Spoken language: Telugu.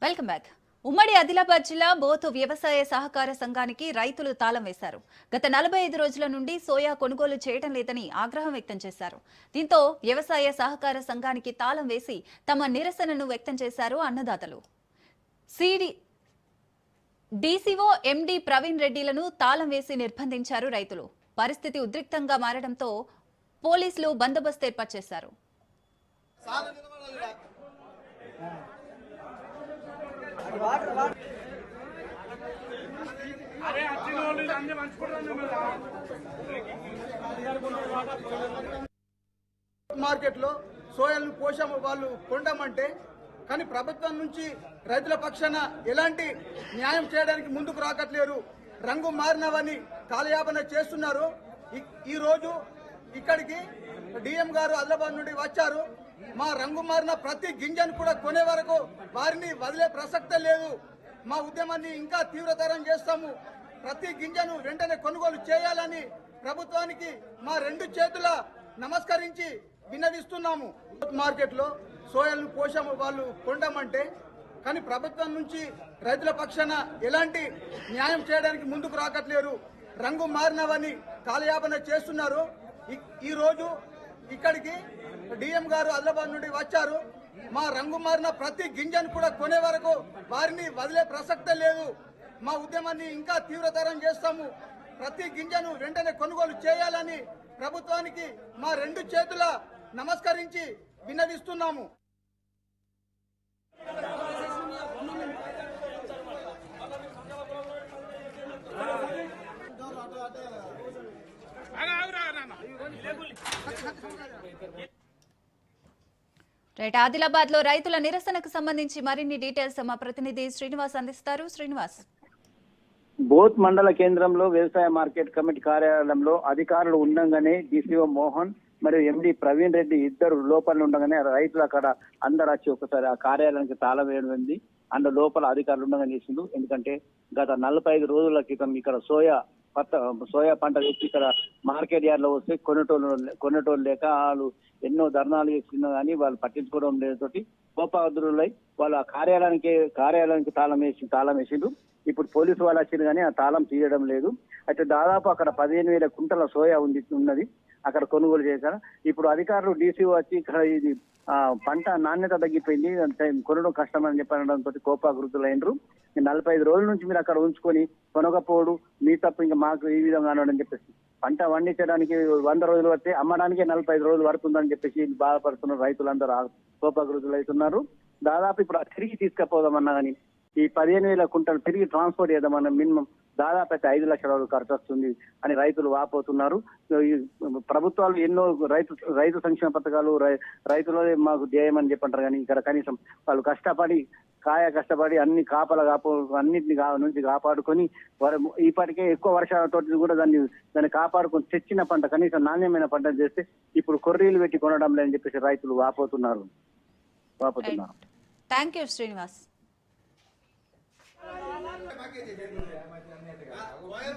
Welcome back. ఉమ్మడి ఆదిలాబాద్ జిల్లా బోతు వ్యవసాయ సహకార సంఘానికి రైతులు తాళం వేశారు. గత 45 రోజుల నుండి సోయా కొనుగోలు చేయడం లేదని ఆగ్రహం వ్యక్తం చేశారు. దీంతో వ్యవసాయ సహకార సంఘానికి తాళం వేసి తమ నిరసనను వ్యక్తం చేశారు అన్నదాతలు. డీసీఓ ఎండీ ప్రవీణ్ రెడ్డిలను తాళం వేసి నిర్బంధించారు రైతులు. పరిస్థితి ఉద్రిక్తంగా మారడంతో పోలీసులు బందోబస్తు ఏర్పాటు చేశారు. మార్కెట్ లో సోయాలను పోషాము వాళ్ళు కొండమంటే కానీ ప్రభుత్వం నుంచి రైతుల పక్షాన ఎలాంటి న్యాయం చేయడానికి ముందుకు రాకట్లేరు. రంగు మారినవని కాలయాపన చేస్తున్నారు. ఈ రోజు ఇక్కడికి డిఎం గారు ఆదిలాబాద్ నుండి వచ్చారు. మా రంగు మారిన ప్రతి గింజను కూడా కొనే వరకు వారిని వదిలే ప్రసక్తే లేదు. మా ఉద్యమాన్ని ఇంకా తీవ్రతరం చేస్తాము. ప్రతి గింజను వెంటనే కొనుగోలు చేయాలని ప్రభుత్వానికి మా రెండు చేతుల నమస్కరించి విన్నవిస్తున్నాము. మార్కెట్ లో సోయాలను పోషాము వాళ్ళు కొండమంటే కానీ ప్రభుత్వం నుంచి రైతుల పక్షాన ఎలాంటి న్యాయం చేయడానికి ముందుకు రాకట్లేరు. రంగు మారినవని కాలయాపన చేస్తున్నారు. ఈ రోజు ఇక్కడికి డిఎం గారు ఆదిలాబాద్ నుండి వచ్చారు. మా రంగు మారిన ప్రతి గింజను కూడా కొనే వరకు వారిని వదిలే ప్రసక్తే లేదు. మా ఉద్యమాన్ని ఇంకా తీవ్రతరం చేస్తాము. ప్రతి గింజను వెంటనే కొనుగోలు చేయాలని ప్రభుత్వానికి మా రెండు చేతుల నమస్కరించి విన్నవిస్తున్నాము. ఆదిలాబాద్ లో రైతుల నిరసనకు సంబంధించి మరిన్ని డీటెయిల్స్ మా ప్రతినిధి శ్రీనివాస్ అందిస్తారు. శ్రీనివాస్, బోత్ మండల కేంద్రంలో వ్యవసాయ మార్కెట్ కమిటీ కార్యాలయంలో అధికారులు ఉండగానే డీసీఓ మోహన్ మరియు ఎండి ప్రవీణ్ రెడ్డి ఇద్దరు లోపల ఉండగానే రైతులు అక్కడ అందరు వచ్చి ఒకసారి ఆ కార్యాలయానికి తాళం వేయడం అందులో లోపల అధికారులు ఉండగానే చేసిండు. ఎందుకంటే గత 45 రోజుల క్రితం ఇక్కడ సోయా పంట తెచ్చి ఇక్కడ మార్కెట్ యార్డ్ లో వస్తే కొనేటోళ్ళు లేక వాళ్ళు ఎన్నో ధర్నాలు చేస్తున్నా కానీ వాళ్ళు పట్టించుకోవడం లేదతోటి కోపాదురులై వాళ్ళు ఆ కార్యాలయానికి తాళం వేసిండు. ఇప్పుడు పోలీసు వాళ్ళు వచ్చింది కానీ ఆ తాళం తీయడం లేదు. అయితే దాదాపు అక్కడ 15,000 కుంటల సోయా ఉన్నది అక్కడ కొనుగోలు చేశారు. ఇప్పుడు అధికారులు డీసీఓ వచ్చి ఇక్కడ ఇది పంట నాణ్యత తగ్గిపోయింది, కొనడం కష్టం అని చెప్పడంతో కోపాగృతులైనరు. 45 రోజుల నుంచి మీరు అక్కడ ఉంచుకొని కొనకపోవడం మీ తప్పు, ఇంకా మాకు ఈ విధంగా అనని చెప్పేసి పంట పండించడానికి 100 రోజులు వస్తే అమ్మడానికే 45 రోజులు పడుతుందని చెప్పేసి బాధపడుతున్న రైతులందరూ కోపాగృతులు అవుతున్నారు. దాదాపు ఇప్పుడు తిరిగి తీసుకుపోదామన్నా కానీ ఈ 15,000 కుంటలు తిరిగి ట్రాన్స్పోర్ట్ చేద్దామన్న మినిమం దాదాపు అయితే 5 లక్షల రోజులు ఖర్చు వస్తుంది అని రైతులు వాపోతున్నారు. ప్రభుత్వాలు ఎన్నో రైతు సంక్షేమ పథకాలు రైతులే మాకు ధ్యేయం అని చెప్పంటారు కానీ ఇక్కడ కనీసం వాళ్ళు కష్టపడి అన్ని అన్నింటిని నుంచి కాపాడుకొని ఇప్పటికే ఎక్కువ వర్షాలతో కూడా దాన్ని కాపాడుకొని తెచ్చిన పంట కనీసం నాణ్యమైన పంట చేస్తే ఇప్పుడు కొర్రీలు పెట్టి కొనడం లేదని చెప్పేసి రైతులు వాపోతున్నారు. Thank you Srinivas. Oye,